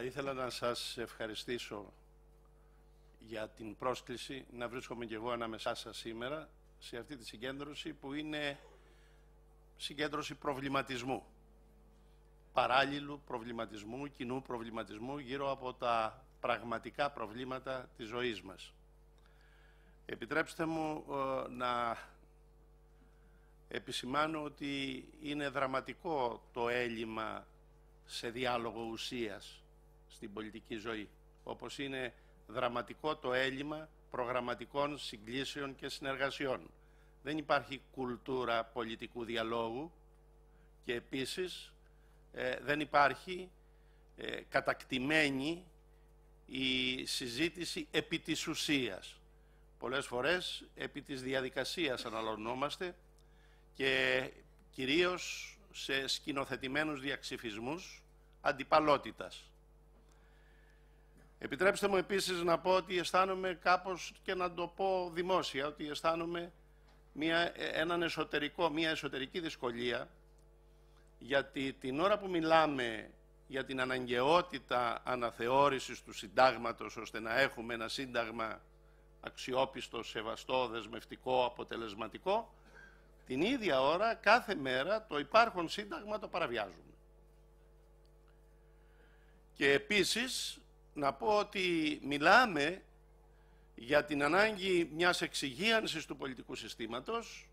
Θα ήθελα να σας ευχαριστήσω για την πρόσκληση να βρίσκομαι και εγώ ανάμεσά σας σήμερα σε αυτή τη συγκέντρωση που είναι συγκέντρωση προβληματισμού, παράλληλου προβληματισμού, κοινού προβληματισμού γύρω από τα πραγματικά προβλήματα της ζωής μας. Επιτρέψτε μου να επισημάνω ότι είναι δραματικό το έλλειμμα σε διάλογο ουσίας στην πολιτική ζωή, όπως είναι δραματικό το έλλειμμα προγραμματικών συγκλήσεων και συνεργασιών. Δεν υπάρχει κουλτούρα πολιτικού διαλόγου και επίσης δεν υπάρχει κατακτημένη η συζήτηση επί της ουσίας. Πολλές φορές επί της διαδικασίας αναλωνόμαστε και κυρίως σε σκηνοθετημένους διαξυφισμούς αντιπαλότητας. Επιτρέψτε μου επίσης να πω ότι αισθάνομαι κάπως, και να το πω δημόσια, ότι αισθάνομαι μια εσωτερική δυσκολία, γιατί την ώρα που μιλάμε για την αναγκαιότητα αναθεώρησης του συντάγματος ώστε να έχουμε ένα σύνταγμα αξιόπιστο, σεβαστό, δεσμευτικό, αποτελεσματικό, την ίδια ώρα, κάθε μέρα, το υπάρχον σύνταγμα το παραβιάζουμε. Και επίσης, να πω ότι μιλάμε για την ανάγκη μιας εξυγίανσης του πολιτικού συστήματος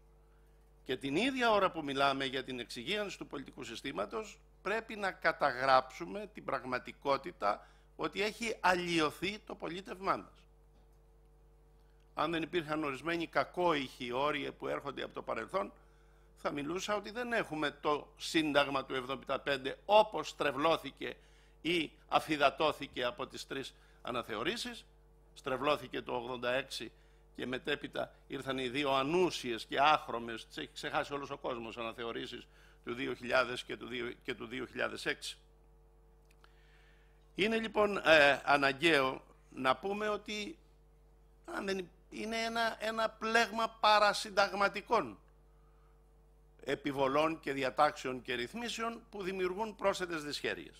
και την ίδια ώρα που μιλάμε για την εξυγίανση του πολιτικού συστήματος πρέπει να καταγράψουμε την πραγματικότητα ότι έχει αλλοιωθεί το πολίτευμά μας. Αν δεν υπήρχαν ορισμένοι κακόηχοι όροι που έρχονται από το παρελθόν, θα μιλούσα ότι δεν έχουμε το Σύνταγμα του 1975 όπως στρεβλώθηκε ή αφυδατώθηκε από τις τρεις αναθεωρήσεις. Στρεβλώθηκε το 1986 και μετέπειτα ήρθαν οι δύο ανούσιες και άχρωμες, τις έχει ξεχάσει όλος ο κόσμος, αναθεωρήσεις του 2000 και του 2006. Είναι λοιπόν αναγκαίο να πούμε ότι είναι ένα πλέγμα παρασυνταγματικών επιβολών και διατάξεων και ρυθμίσεων που δημιουργούν πρόσθετες δυσχέρειες.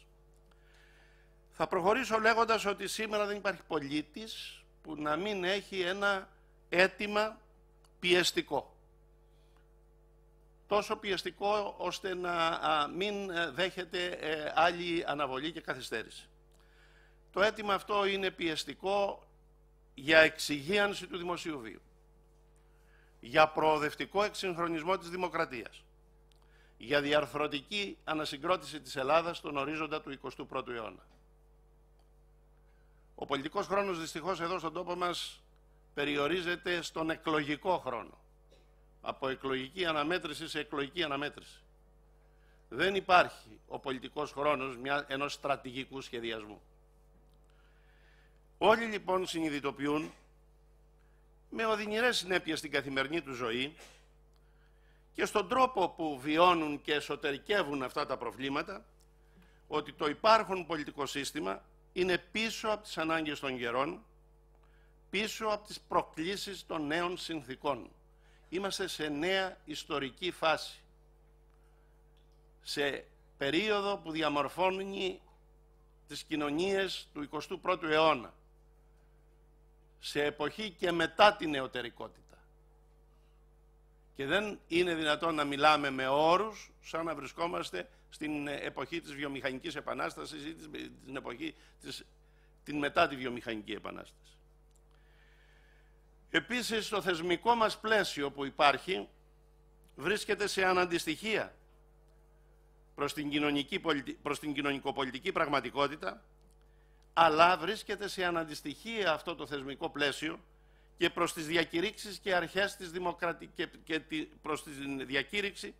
Θα προχωρήσω λέγοντας ότι σήμερα δεν υπάρχει πολίτης που να μην έχει ένα αίτημα πιεστικό. Τόσο πιεστικό ώστε να μην δέχεται άλλη αναβολή και καθυστέρηση. Το αίτημα αυτό είναι πιεστικό για εξυγίανση του δημοσίου βίου, για προοδευτικό εξυγχρονισμό της δημοκρατίας, για διαρθρωτική ανασυγκρότηση της Ελλάδας στον ορίζοντα του 21ου αιώνα. Ο πολιτικός χρόνος δυστυχώς εδώ στον τόπο μας περιορίζεται στον εκλογικό χρόνο. Από εκλογική αναμέτρηση σε εκλογική αναμέτρηση. Δεν υπάρχει ο πολιτικός χρόνος ενός στρατηγικού σχεδιασμού. Όλοι λοιπόν συνειδητοποιούν με οδυνηρές συνέπειες στην καθημερινή του ζωή και στον τρόπο που βιώνουν και εσωτερικεύουν αυτά τα προβλήματα, ότι το υπάρχον πολιτικό σύστημα είναι πίσω από τις ανάγκες των καιρών, πίσω από τις προκλήσεις των νέων συνθήκων. Είμαστε σε νέα ιστορική φάση, σε περίοδο που διαμορφώνει τις κοινωνίες του 21ου αιώνα, σε εποχή και μετά την νεωτερικότητα. Και δεν είναι δυνατόν να μιλάμε με όρους σαν να βρισκόμαστε στην εποχή της βιομηχανικής επανάστασης ή την εποχή την μετά τη βιομηχανική επανάσταση. Επίσης, το θεσμικό μας πλαίσιο που υπάρχει βρίσκεται σε αναντιστοιχεία προς την κοινωνικοπολιτική πραγματικότητα, αλλά βρίσκεται σε αναντιστοιχεία αυτό το θεσμικό πλαίσιο και προς τις διακηρύξεις και αρχές της προς τη διακήρυξη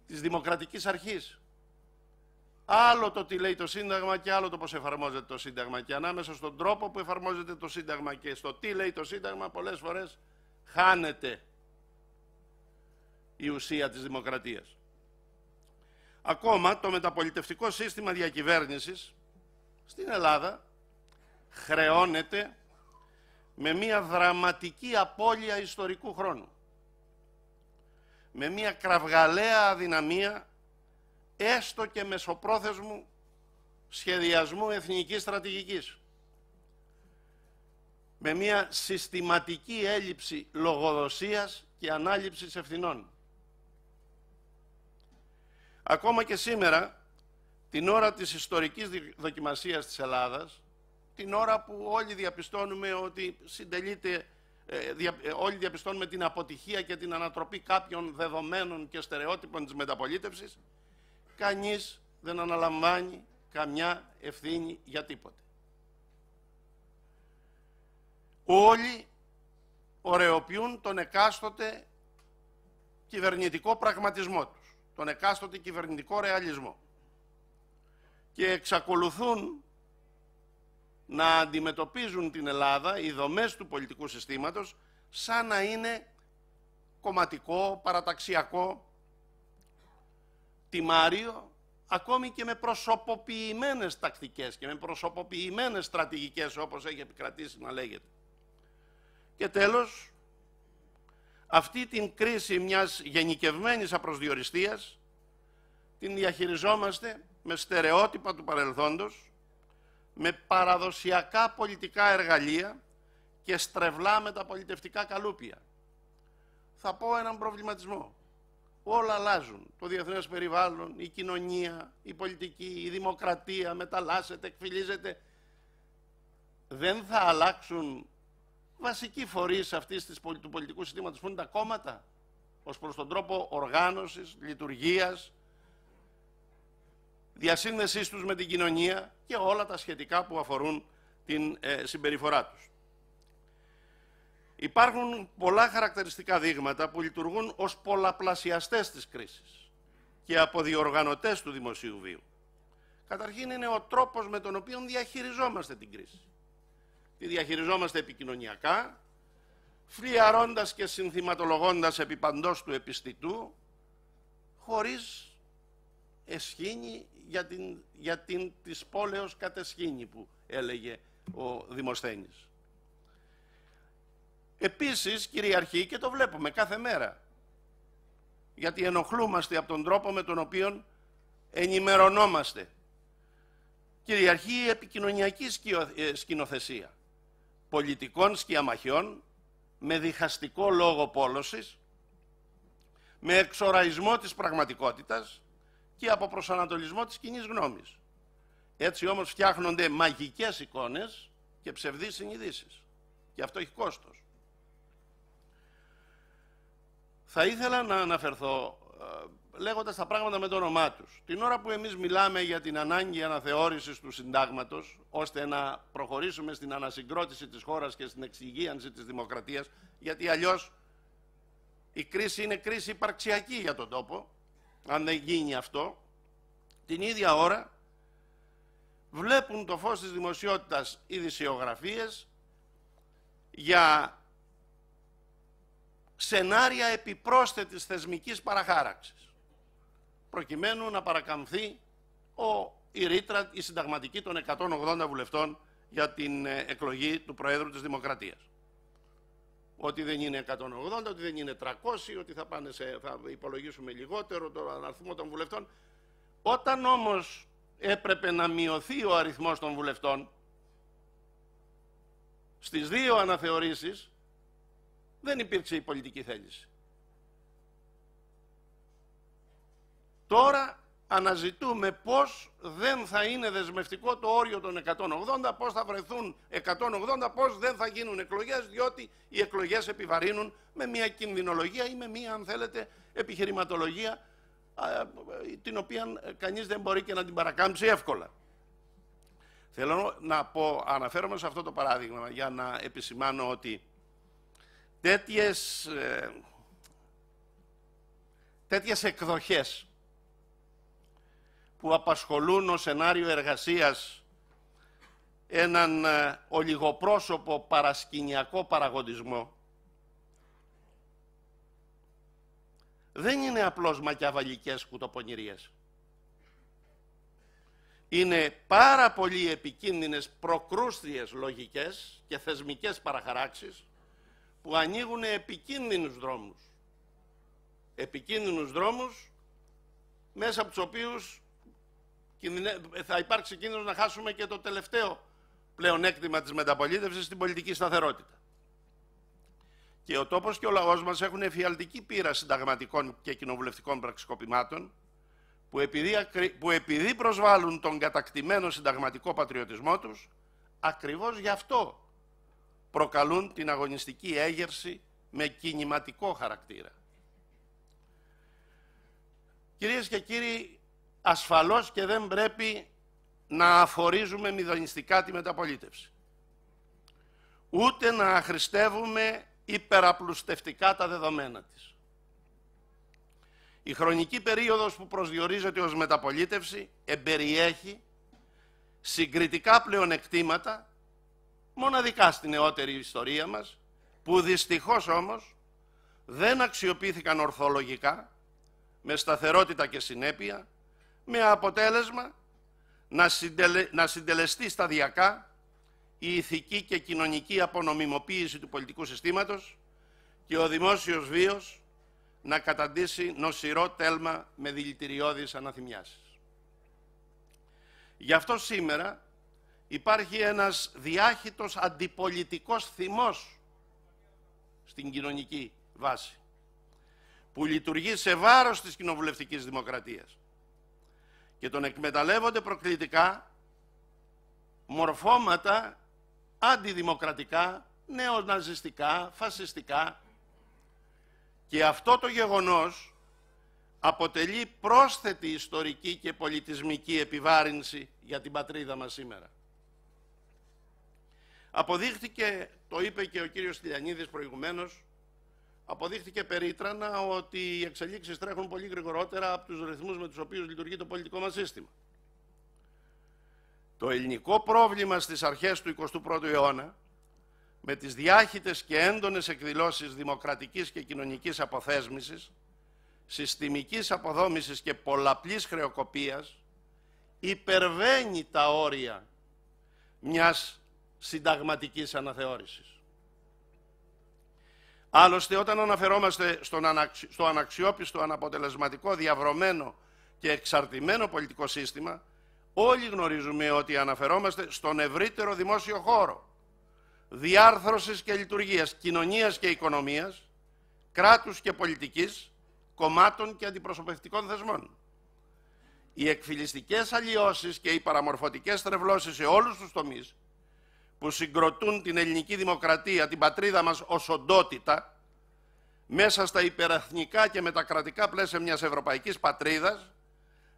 της δημοκρατικής αρχής. Άλλο το τι λέει το Σύνταγμα και άλλο το πώς εφαρμόζεται το Σύνταγμα. Και ανάμεσα στον τρόπο που εφαρμόζεται το Σύνταγμα και στο τι λέει το Σύνταγμα, πολλές φορές χάνεται η ουσία της δημοκρατίας. Ακόμα το μεταπολιτευτικό σύστημα διακυβέρνησης στην Ελλάδα χρεώνεται με μια δραματική απώλεια ιστορικού χρόνου. Με μια κραυγαλαία αδυναμία έστω και μεσοπρόθεσμου σχεδιασμού εθνικής στρατηγικής, με μια συστηματική έλλειψη λογοδοσίας και ανάληψης ευθυνών. Ακόμα και σήμερα, την ώρα της ιστορικής δοκιμασίας της Ελλάδας, την ώρα που όλοι διαπιστώνουμε ότι όλοι διαπιστώνουμε την αποτυχία και την ανατροπή κάποιων δεδομένων και στερεότυπων της μεταπολίτευσης, κανείς δεν αναλαμβάνει καμιά ευθύνη για τίποτε. Όλοι ωρεοποιούν τον εκάστοτε κυβερνητικό πραγματισμό τους, τον εκάστοτε κυβερνητικό ρεαλισμό, και εξακολουθούν να αντιμετωπίζουν την Ελλάδα, οι δομές του πολιτικού συστήματος, σαν να είναι κομματικό, παραταξιακό τιμάριο, ακόμη και με προσωποποιημένες τακτικές και με προσωποποιημένες στρατηγικές, όπως έχει επικρατήσει να λέγεται. Και τέλος, αυτή την κρίση μιας γενικευμένης απροσδιοριστίας την διαχειριζόμαστε με στερεότυπα του παρελθόντος, με παραδοσιακά πολιτικά εργαλεία και στρεβλά μεταπολιτευτικά καλούπια. Θα πω έναν προβληματισμό. Όλα αλλάζουν. Το διεθνές περιβάλλον, η κοινωνία, η πολιτική, η δημοκρατία μεταλλάσσεται, εκφυλίζεται. Δεν θα αλλάξουν βασικοί φορείς αυτής του πολιτικού συστήματος που είναι τα κόμματα, ως προς τον τρόπο οργάνωσης, λειτουργίας, διασύνδεσής τους με την κοινωνία και όλα τα σχετικά που αφορούν την συμπεριφορά τους. Υπάρχουν πολλά χαρακτηριστικά δείγματα που λειτουργούν ως πολλαπλασιαστές της κρίσης και αποδιοργανωτές του δημοσίου βίου. Καταρχήν είναι ο τρόπος με τον οποίο διαχειριζόμαστε την κρίση. Τη διαχειριζόμαστε επικοινωνιακά, φλιαρώντας και συνθηματολογώντας επί παντός του επιστητού, χωρίς εσχήνη για την της πόλεως κατεσχήνη που έλεγε ο Δημοσθένης. Επίσης κυριαρχεί, και το βλέπουμε κάθε μέρα, γιατί ενοχλούμαστε από τον τρόπο με τον οποίο ενημερωνόμαστε, κυριαρχεί η επικοινωνιακή σκηνοθεσία πολιτικών σκιαμαχιών με διχαστικό λόγο πόλωσης, με εξοραϊσμό της πραγματικότητας και από προσανατολισμό της κοινής γνώμης. Έτσι όμως φτιάχνονται μαγικές εικόνες και ψευδείς συνειδήσεις. Και αυτό έχει κόστος. Θα ήθελα να αναφερθώ λέγοντας τα πράγματα με το όνομά τους. Την ώρα που εμείς μιλάμε για την ανάγκη αναθεώρησης του συντάγματος, ώστε να προχωρήσουμε στην ανασυγκρότηση της χώρας και στην εξυγίανση της δημοκρατίας, γιατί αλλιώς η κρίση είναι κρίση υπαρξιακή για τον τόπο, αν δεν γίνει αυτό, την ίδια ώρα βλέπουν το φως της δημοσιότητας ειδησιογραφίες για σενάρια επιπρόσθετης θεσμικής παραχάραξης, προκειμένου να παρακαμφθεί η ρήτρα, η συνταγματική των 180 βουλευτών για την εκλογή του Προέδρου της Δημοκρατίας. Ότι δεν είναι 180, ότι δεν είναι 300, ότι θα υπολογίσουμε λιγότερο τον αριθμό των βουλευτών. Όταν όμως έπρεπε να μειωθεί ο αριθμός των βουλευτών, στις δύο αναθεωρήσεις δεν υπήρξε η πολιτική θέληση. Τώρα αναζητούμε πώς δεν θα είναι δεσμευτικό το όριο των 180, πώς θα βρεθούν 180, πώς δεν θα γίνουν εκλογές, διότι οι εκλογές επιβαρύνουν με μια κινδυνολογία ή με μια, αν θέλετε, επιχειρηματολογία, την οποία κανείς δεν μπορεί και να την παρακάμψει εύκολα. Θέλω να αναφέρομαι σε αυτό το παράδειγμα για να επισημάνω ότι τέτοιες εκδοχές που απασχολούν ως σενάριο εργασίας έναν ολιγοπρόσωπο παρασκηνιακό παραγοντισμό δεν είναι απλώς μακιαβαλικές κουτοπονηρίες. Είναι πάρα πολύ επικίνδυνες προκρούστιες λογικές και θεσμικές παραχαράξεις που ανοίγουν επικίνδυνους δρόμους. Επικίνδυνους δρόμους μέσα από τους οποίους θα υπάρξει κίνδυνος να χάσουμε και το τελευταίο πλεονέκτημα της μεταπολίτευσης, στην πολιτική σταθερότητα. Και ο τόπος και ο λαός μας έχουν εφιαλτική πείρα συνταγματικών και κοινοβουλευτικών πραξικοπημάτων, που επειδή προσβάλλουν τον κατακτημένο συνταγματικό πατριωτισμό τους, ακριβώς γι' αυτό προκαλούν την αγωνιστική έγερση με κινηματικό χαρακτήρα. Κυρίες και κύριοι, ασφαλώς και δεν πρέπει να αφορίζουμε μηδενιστικά τη μεταπολίτευση, ούτε να αχρηστεύουμε υπεραπλουστευτικά τα δεδομένα της. Η χρονική περίοδος που προσδιορίζεται ως μεταπολίτευση εμπεριέχει συγκριτικά πλεονεκτήματα, μοναδικά στη νεότερη ιστορία μας, που δυστυχώς όμως δεν αξιοποιήθηκαν ορθολογικά, με σταθερότητα και συνέπεια, με αποτέλεσμα να συντελεστεί σταδιακά η ηθική και κοινωνική απονομιμοποίηση του πολιτικού συστήματος και ο δημόσιος βίος να καταντήσει νοσηρό τέλμα με δηλητηριώδεις αναθυμιάσεις. Γι' αυτό σήμερα υπάρχει ένας διάχυτος αντιπολιτικός θυμός στην κοινωνική βάση, που λειτουργεί σε βάρος της κοινοβουλευτικής δημοκρατίας και τον εκμεταλλεύονται προκλητικά μορφώματα αντιδημοκρατικά, νεοναζιστικά, φασιστικά, και αυτό το γεγονός αποτελεί πρόσθετη ιστορική και πολιτισμική επιβάρυνση για την πατρίδα μας σήμερα. Αποδείχθηκε, το είπε και ο κύριος Τηλιανίδης προηγουμένως, αποδείχθηκε περίτρανα ότι οι εξελίξεις τρέχουν πολύ γρηγορότερα από τους ρυθμούς με τους οποίους λειτουργεί το πολιτικό μας σύστημα. Το ελληνικό πρόβλημα στις αρχές του 21ου αιώνα, με τις διάχυτες και έντονες εκδηλώσεις δημοκρατικής και κοινωνικής αποθέσμησης, συστημικής αποδόμησης και πολλαπλής χρεοκοπίας, υπερβαίνει τα όρια μιας συνταγματικής αναθεώρησης. Άλλωστε, όταν αναφερόμαστε στο αναξιόπιστο, αναποτελεσματικό, διαβρωμένο και εξαρτημένο πολιτικό σύστημα, όλοι γνωρίζουμε ότι αναφερόμαστε στον ευρύτερο δημόσιο χώρο διάρθρωσης και λειτουργίας κοινωνίας και οικονομίας, κράτους και πολιτικής, κομμάτων και αντιπροσωπευτικών θεσμών. Οι εκφυλιστικές αλλοιώσεις και οι παραμορφωτικές τρευλώσεις σε όλους τους τομείς που συγκροτούν την ελληνική δημοκρατία, την πατρίδα μας ως οντότητα, μέσα στα υπερεθνικά και μετακρατικά πλαίσια μιας ευρωπαϊκής πατρίδας,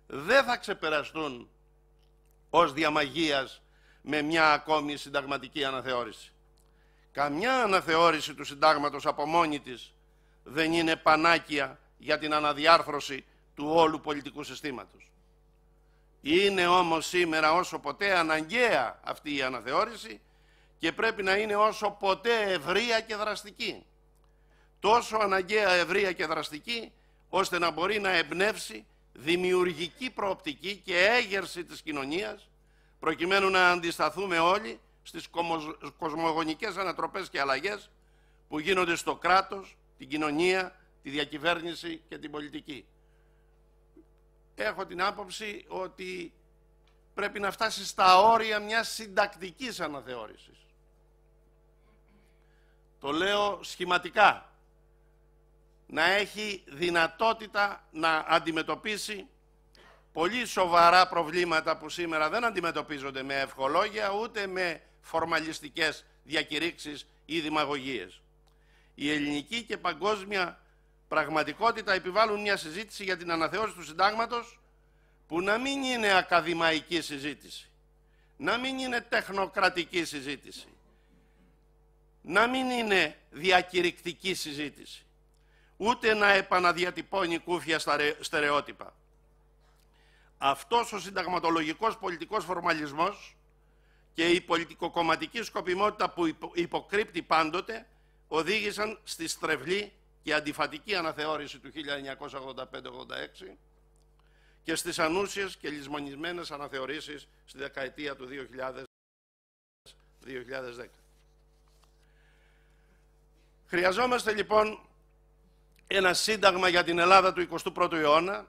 δεν θα ξεπεραστούν ως διαμαγείας με μια ακόμη συνταγματική αναθεώρηση. Καμιά αναθεώρηση του συντάγματος από μόνη της δεν είναι πανάκια για την αναδιάρθρωση του όλου πολιτικού συστήματος. Είναι όμως σήμερα όσο ποτέ αναγκαία αυτή η αναθεώρηση και πρέπει να είναι όσο ποτέ ευρεία και δραστική. Τόσο αναγκαία, ευρεία και δραστική, ώστε να μπορεί να εμπνεύσει δημιουργική προοπτική και έγερση της κοινωνίας, προκειμένου να αντισταθούμε όλοι στις κοσμογονικές ανατροπές και αλλαγές που γίνονται στο κράτος, την κοινωνία, τη διακυβέρνηση και την πολιτική. Έχω την άποψη ότι πρέπει να φτάσει στα όρια μιας συντακτικής αναθεώρησης. Το λέω σχηματικά. Να έχει δυνατότητα να αντιμετωπίσει πολύ σοβαρά προβλήματα που σήμερα δεν αντιμετωπίζονται με ευχολόγια ούτε με φορμαλιστικές διακηρύξεις ή δημαγωγίες. Η ελληνική και παγκόσμια πραγματικότητα επιβάλλουν μια συζήτηση για την αναθεώρηση του συντάγματος που να μην είναι ακαδημαϊκή συζήτηση, να μην είναι τεχνοκρατική συζήτηση, να μην είναι διακηρυκτική συζήτηση, ούτε να επαναδιατυπώνει κούφια στερεότυπα. Αυτός ο συνταγματολογικός πολιτικός φορμαλισμός και η πολιτικοκομματική σκοπιμότητα που υποκρύπτει πάντοτε οδήγησαν στη στρεβλή και αντιφατική αναθεώρηση του 1985-86 και στις ανούσιες και λησμονισμένες αναθεωρήσεις στη δεκαετία του 2000-2010. Χρειαζόμαστε λοιπόν ένα σύνταγμα για την Ελλάδα του 21ου αιώνα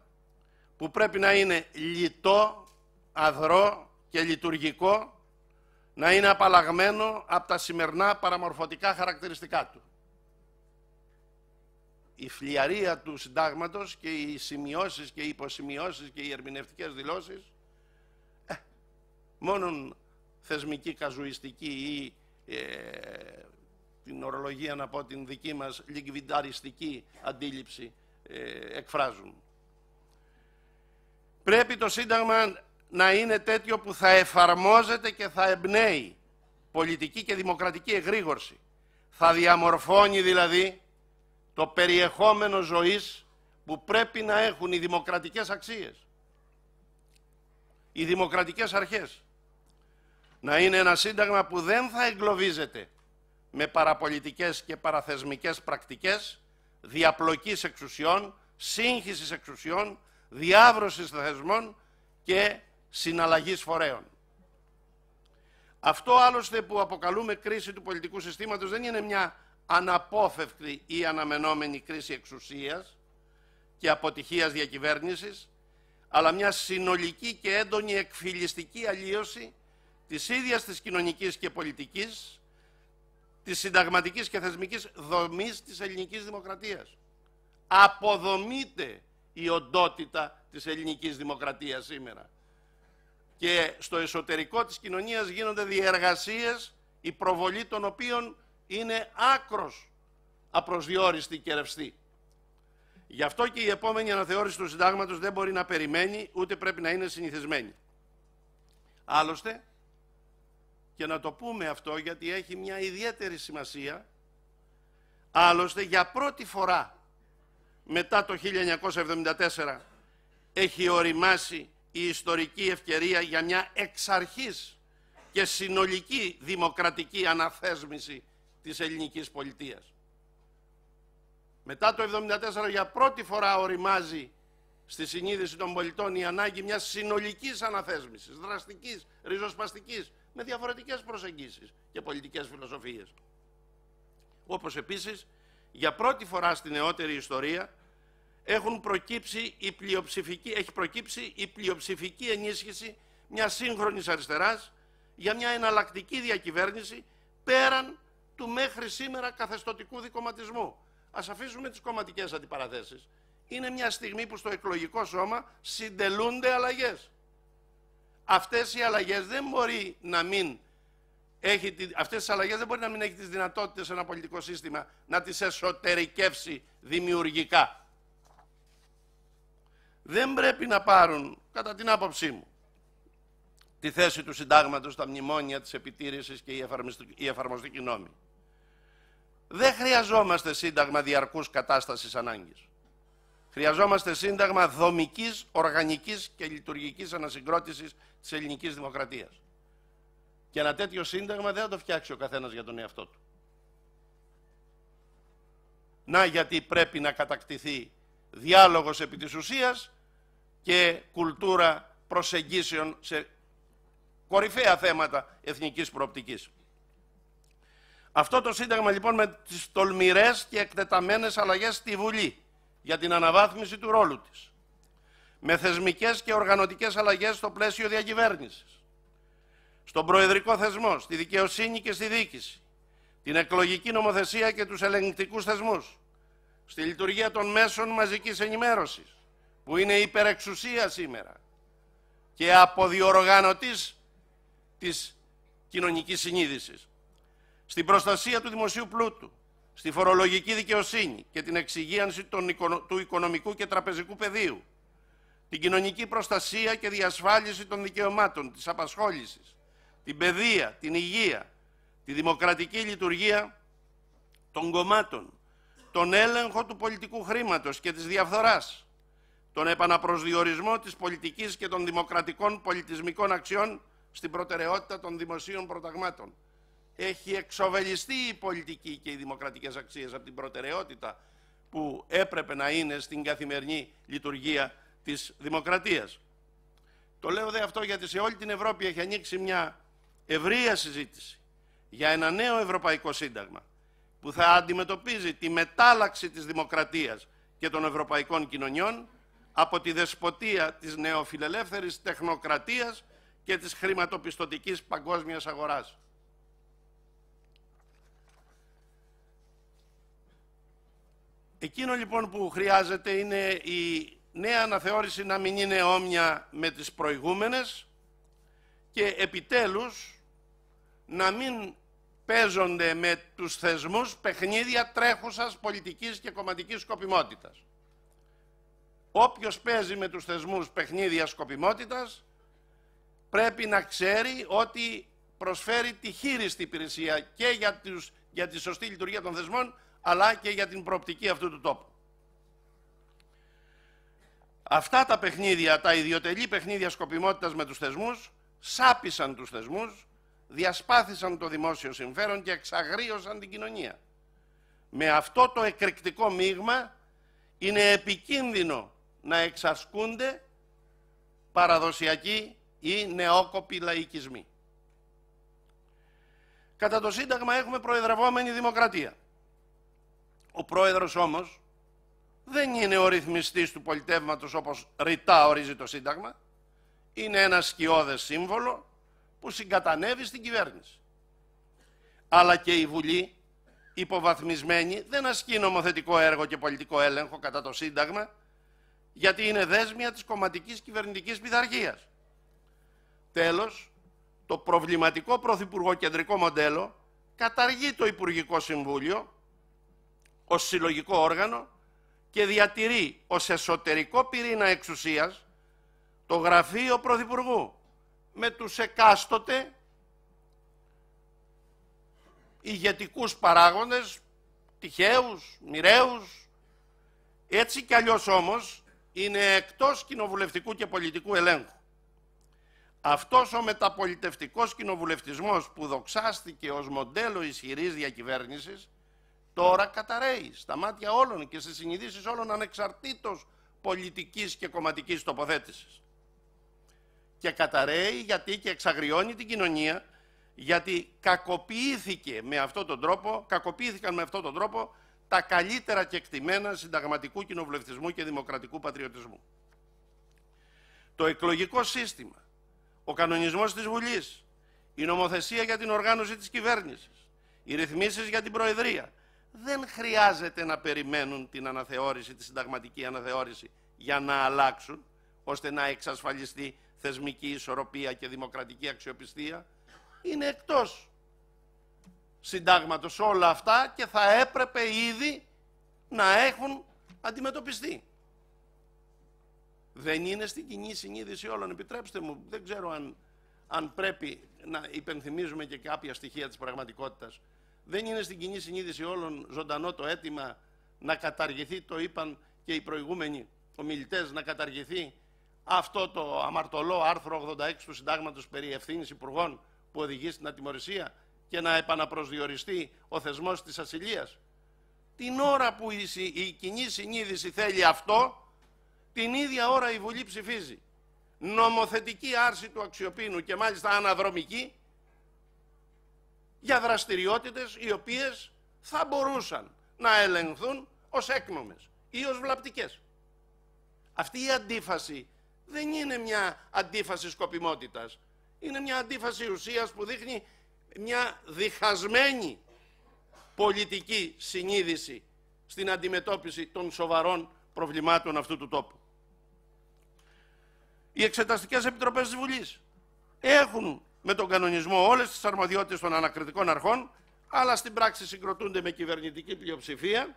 που πρέπει να είναι λιτό, αδρό και λειτουργικό, να είναι απαλλαγμένο από τα σημερινά παραμορφωτικά χαρακτηριστικά του. Η φλιαρία του συντάγματος και οι σημειώσεις και οι υποσημειώσεις και οι ερμηνευτικές δηλώσεις, μόνον θεσμική, καζουιστική ή την ορολογία να πω την δική μας λιγκβινταριστική αντίληψη εκφράζουν. Πρέπει το Σύνταγμα να είναι τέτοιο που θα εφαρμόζεται και θα εμπνέει πολιτική και δημοκρατική εγρήγορση. Θα διαμορφώνει δηλαδή το περιεχόμενο ζωής που πρέπει να έχουν οι δημοκρατικές αξίες, οι δημοκρατικές αρχές. Να είναι ένα σύνταγμα που δεν θα εγκλωβίζεται με παραπολιτικές και παραθεσμικές πρακτικές, διαπλοκής εξουσιών, σύγχυσης εξουσιών, διάβρωσης θεσμών και συναλλαγής φορέων. Αυτό άλλωστε που αποκαλούμε κρίση του πολιτικού συστήματος δεν είναι μια αναπόφευκτη ή αναμενόμενη κρίση εξουσίας και αποτυχίας διακυβέρνησης, αλλά μια συνολική και έντονη εκφυλιστική αλλίωση της ίδιας της κοινωνικής και πολιτικής, της συνταγματικής και θεσμικής δομής της ελληνικής δημοκρατίας. Αποδομείται η οντότητα της ελληνικής δημοκρατίας σήμερα. Και στο εσωτερικό της κοινωνίας γίνονται διεργασίες, η προβολή των οποίων είναι άκρος απροσδιόριστη και ρευστή. Γι' αυτό και η επόμενη αναθεώρηση του συντάγματος δεν μπορεί να περιμένει, ούτε πρέπει να είναι συνηθισμένη. Άλλωστε, και να το πούμε αυτό γιατί έχει μια ιδιαίτερη σημασία, άλλωστε για πρώτη φορά μετά το 1974 έχει οριμάσει η ιστορική ευκαιρία για μια εξ αρχής και συνολική δημοκρατική αναθέσμηση της ελληνικής πολιτείας. Μετά το 1974 για πρώτη φορά οριμάζει στη συνείδηση των πολιτών η ανάγκη μιας συνολικής αναθέσμησης, δραστικής, ριζοσπαστικής, με διαφορετικές προσεγγίσεις και πολιτικές φιλοσοφίες. Όπως επίσης, για πρώτη φορά στη νεότερη ιστορία έχει προκύψει η πλειοψηφική ενίσχυση μιας σύγχρονης αριστεράς για μια εναλλακτική διακυβέρνηση πέραν του μέχρι σήμερα καθεστωτικού δικομματισμού. Ας αφήσουμε τις κομματικές αντιπαραθέσεις. Είναι μια στιγμή που στο εκλογικό σώμα συντελούνται αλλαγές. Αυτές οι αλλαγές δεν μπορεί να μην έχει τις δυνατότητες ένα πολιτικό σύστημα να τις εσωτερικεύσει δημιουργικά. Δεν πρέπει να πάρουν, κατά την άποψή μου, τη θέση του συντάγματος στα μνημόνια της επιτήρησης και οι εφαρμοστικοί νόμοι. Δεν χρειαζόμαστε σύνταγμα διαρκούς κατάστασης ανάγκης. Χρειαζόμαστε σύνταγμα δομικής, οργανικής και λειτουργικής ανασυγκρότησης της ελληνικής δημοκρατίας. Και ένα τέτοιο σύνταγμα δεν θα το φτιάξει ο καθένας για τον εαυτό του. Να γιατί πρέπει να κατακτηθεί διάλογος επί της ουσίας και κουλτούρα προσεγγίσεων σε κορυφαία θέματα εθνικής προοπτικής. Αυτό το σύνταγμα λοιπόν με τις τολμηρές και εκτεταμένες αλλαγές στη Βουλή για την αναβάθμιση του ρόλου της, με θεσμικές και οργανωτικές αλλαγές στο πλαίσιο διακυβέρνησης, στον προεδρικό θεσμό, στη δικαιοσύνη και στη διοίκηση, την εκλογική νομοθεσία και τους ελεγκτικούς θεσμούς, στη λειτουργία των μέσων μαζικής ενημέρωσης, που είναι υπερεξουσία σήμερα και αποδιοργανωτής της κοινωνικής συνείδησης, στην προστασία του δημοσίου πλούτου, στη φορολογική δικαιοσύνη και την εξυγίανση του οικονομικού και τραπεζικού πεδίου, την κοινωνική προστασία και διασφάλιση των δικαιωμάτων, της απασχόλησης, την παιδεία, την υγεία, τη δημοκρατική λειτουργία των κομμάτων, τον έλεγχο του πολιτικού χρήματος και της διαφθοράς, τον επαναπροσδιορισμό της πολιτικής και των δημοκρατικών πολιτισμικών αξιών στην προτεραιότητα των δημοσίων προταγμάτων. Έχει εξοβελιστεί η πολιτική και οι δημοκρατικές αξίες από την προτεραιότητα που έπρεπε να είναι στην καθημερινή λειτουργία της δημοκρατίας. Το λέω δε αυτό γιατί σε όλη την Ευρώπη έχει ανοίξει μια ευρεία συζήτηση για ένα νέο ευρωπαϊκό σύνταγμα που θα αντιμετωπίζει τη μετάλλαξη της δημοκρατίας και των ευρωπαϊκών κοινωνιών από τη δεσποτεία της νεοφιλελεύθερης τεχνοκρατίας και της χρηματοπιστωτικής παγκόσμιας αγοράς. Εκείνο λοιπόν που χρειάζεται είναι η νέα αναθεώρηση να μην είναι όμοια με τις προηγούμενες και επιτέλους να μην παίζονται με τους θεσμούς παιχνίδια τρέχουσας πολιτικής και κομματικής σκοπιμότητας. Όποιος παίζει με τους θεσμούς παιχνίδια σκοπιμότητας πρέπει να ξέρει ότι προσφέρει τη χείριστη υπηρεσία και για τη σωστή λειτουργία των θεσμών, αλλά και για την προοπτική αυτού του τόπου. Αυτά τα παιχνίδια, τα ιδιωτελή παιχνίδια σκοπιμότητας με τους θεσμούς, σάπισαν τους θεσμούς, διασπάθησαν το δημόσιο συμφέρον και εξαγρίωσαν την κοινωνία. Με αυτό το εκρηκτικό μείγμα είναι επικίνδυνο να εξασκούνται παραδοσιακοί ή νεόκοποι λαϊκισμοί. Κατά το Σύνταγμα έχουμε προεδρευόμενη δημοκρατία. Ο πρόεδρος όμως δεν είναι ο ρυθμιστής του πολιτεύματος όπως ρητά ορίζει το Σύνταγμα. Είναι ένα σκιώδες σύμβολο που συγκατανεύει στην κυβέρνηση. Αλλά και η Βουλή, υποβαθμισμένη, δεν ασκεί νομοθετικό έργο και πολιτικό έλεγχο κατά το Σύνταγμα, γιατί είναι δέσμια της κομματικής κυβερνητικής πειθαρχίας. Τέλος, το προβληματικό πρωθυπουργοκεντρικό μοντέλο καταργεί το Υπουργικό Συμβούλιο ως συλλογικό όργανο και διατηρεί ως εσωτερικό πυρήνα εξουσίας το γραφείο Πρωθυπουργού με τους εκάστοτε ηγετικούς παράγοντες, τυχαίους, μοιραίους. Έτσι κι αλλιώς όμως είναι εκτός κοινοβουλευτικού και πολιτικού ελέγχου. Αυτός ο μεταπολιτευτικός κοινοβουλευτισμός που δοξάστηκε ως μοντέλο ισχυρής διακυβέρνησης τώρα καταραίει στα μάτια όλων και στις συνειδήσεις όλων ανεξαρτήτως πολιτικής και κομματικής τοποθέτησης. Και καταραίει γιατί και εξαγριώνει την κοινωνία, γιατί κακοποιήθηκαν με αυτόν τον τρόπο τα καλύτερα κεκτημένα συνταγματικού κοινοβουλευτισμού και δημοκρατικού πατριωτισμού. Το εκλογικό σύστημα, ο κανονισμός της Βουλής, η νομοθεσία για την οργάνωση της κυβέρνησης, οι ρυθμίσεις για την Προεδρία, δεν χρειάζεται να περιμένουν την αναθεώρηση, τη συνταγματική αναθεώρηση για να αλλάξουν, ώστε να εξασφαλιστεί θεσμική ισορροπία και δημοκρατική αξιοπιστία. Είναι εκτός συντάγματος όλα αυτά και θα έπρεπε ήδη να έχουν αντιμετωπιστεί. Δεν είναι στην κοινή συνείδηση όλων. Επιτρέψτε μου, δεν ξέρω αν πρέπει να υπενθυμίζουμε και κάποια στοιχεία της πραγματικότητας. Δεν είναι στην κοινή συνείδηση όλων ζωντανό το αίτημα να καταργηθεί, το είπαν και οι προηγούμενοι ομιλητές, να καταργηθεί αυτό το αμαρτωλό άρθρο 86 του Συντάγματος περί ευθύνης υπουργών που οδηγεί στην ατιμωρησία και να επαναπροσδιοριστεί ο θεσμός της ασυλίας. Την ώρα που η κοινή συνείδηση θέλει αυτό, την ίδια ώρα η Βουλή ψηφίζει νομοθετική άρση του αξιοπίνου και μάλιστα αναδρομική για δραστηριότητες οι οποίες θα μπορούσαν να ελεγχθούν ως έκνομες ή ως βλαπτικές. Αυτή η αντίφαση δεν είναι μια αντίφαση σκοπιμότητας. Είναι μια αντίφαση ουσίας που δείχνει μια διχασμένη πολιτική συνείδηση στην αντιμετώπιση των σοβαρών προβλημάτων αυτού του τόπου. Οι εξεταστικές επιτροπές της Βουλής έχουν με τον κανονισμό όλες τις αρμοδιότητες των ανακριτικών αρχών, αλλά στην πράξη συγκροτούνται με κυβερνητική πλειοψηφία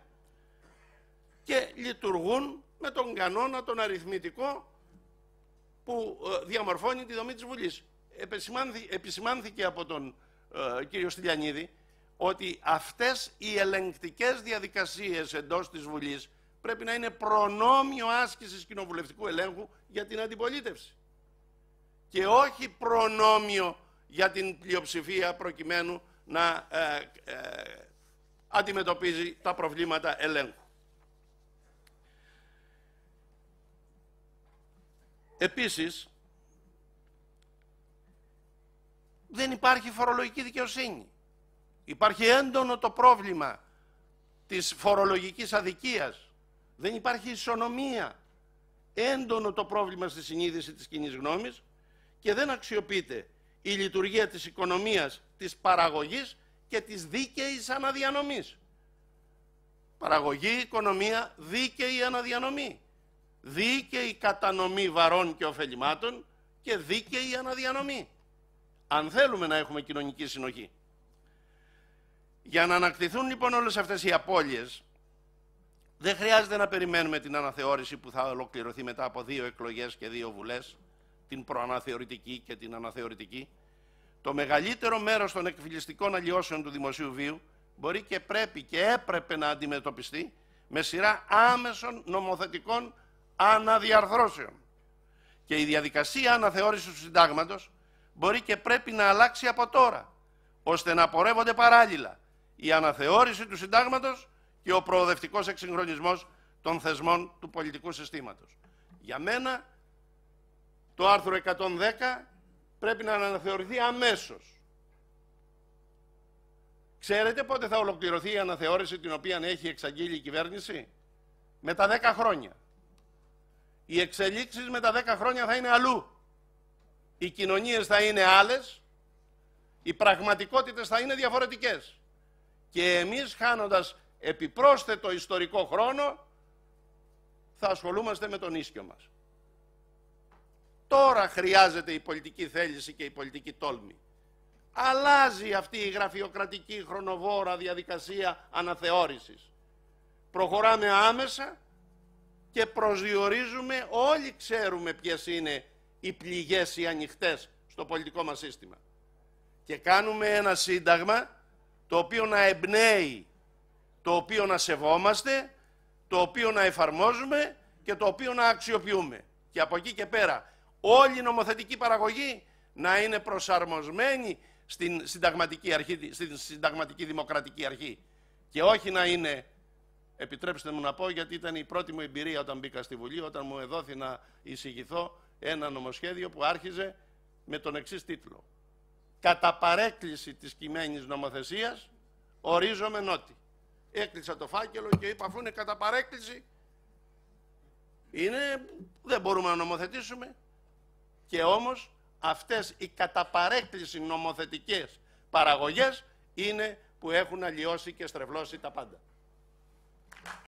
και λειτουργούν με τον κανόνα τον αριθμητικό που διαμορφώνει τη δομή της Βουλής. Επισημάνθηκε από τον κύριο Στυλιανίδη ότι αυτές οι ελεγκτικές διαδικασίες εντός της Βουλής πρέπει να είναι προνόμιο άσκησης κοινοβουλευτικού ελέγχου για την αντιπολίτευση και όχι προνόμιο για την πλειοψηφία προκειμένου να αντιμετωπίζει τα προβλήματα ελέγχου. Επίσης, δεν υπάρχει φορολογική δικαιοσύνη. Υπάρχει έντονο το πρόβλημα της φορολογικής αδικίας. Δεν υπάρχει ισονομία έντονο το πρόβλημα στη συνείδηση της κοινής γνώμης και δεν αξιοποιείται η λειτουργία της οικονομίας, της παραγωγής και της δίκαιης αναδιανομής. Παραγωγή, οικονομία, δίκαιη αναδιανομή. Δίκαιη κατανομή βαρών και ωφελημάτων και δίκαιη αναδιανομή. Αν θέλουμε να έχουμε κοινωνική συνοχή. Για να ανακτηθούν λοιπόν όλες αυτές οι απώλειες, δεν χρειάζεται να περιμένουμε την αναθεώρηση που θα ολοκληρωθεί μετά από 2 εκλογές και 2 βουλές, την προαναθεωρητική και την αναθεωρητική. Το μεγαλύτερο μέρος των εκφυλιστικών αλλοιώσεων του δημοσίου βίου μπορεί και πρέπει και έπρεπε να αντιμετωπιστεί με σειρά άμεσων νομοθετικών αναδιαρθρώσεων. Και η διαδικασία αναθεώρησης του συντάγματος μπορεί και πρέπει να αλλάξει από τώρα, ώστε να πορεύονται παράλληλα η αναθεώρηση του συντάγματος και ο προοδευτικός εξυγχρονισμός των θεσμών του πολιτικού συστήματος. Για μένα, το άρθρο 110 πρέπει να αναθεωρηθεί αμέσως. Ξέρετε πότε θα ολοκληρωθεί η αναθεώρηση την οποία έχει εξαγγείλει η κυβέρνηση? Με τα 10 χρόνια. Οι εξελίξεις με τα 10 χρόνια θα είναι αλλού. Οι κοινωνίες θα είναι άλλες, οι πραγματικότητες θα είναι διαφορετικές. Και εμείς, χάνοντας επιπρόσθετο ιστορικό χρόνο, θα ασχολούμαστε με τον ίσιο μας. Τώρα χρειάζεται η πολιτική θέληση και η πολιτική τόλμη. Αλλάζει αυτή η γραφειοκρατική χρονοβόρα διαδικασία αναθεώρησης. Προχωράμε άμεσα και προσδιορίζουμε, όλοι ξέρουμε ποιες είναι οι πληγές οι ανοιχτές στο πολιτικό μας σύστημα. Και κάνουμε ένα σύνταγμα το οποίο να εμπνέει, το οποίο να σεβόμαστε, το οποίο να εφαρμόζουμε και το οποίο να αξιοποιούμε. Και από εκεί και πέρα όλη η νομοθετική παραγωγή να είναι προσαρμοσμένη στην συνταγματική αρχή, στην συνταγματική δημοκρατική αρχή. Και όχι να είναι, επιτρέψτε μου να πω, γιατί ήταν η πρώτη μου εμπειρία όταν μπήκα στη Βουλή, όταν μου εδόθη να εισηγηθώ ένα νομοσχέδιο που άρχιζε με τον εξής τίτλο: «Κατά παρέκκληση της κειμένης νομοθεσίας ορίζομαι νότι». Έκλεισα το φάκελο και είπα, αφού είναι κατά παρέκκληση, δεν μπορούμε να νομοθετήσουμε. Και όμως αυτές οι κατά παρέκκληση νομοθετικές παραγωγές είναι που έχουν αλλοιώσει και στρεβλώσει τα πάντα.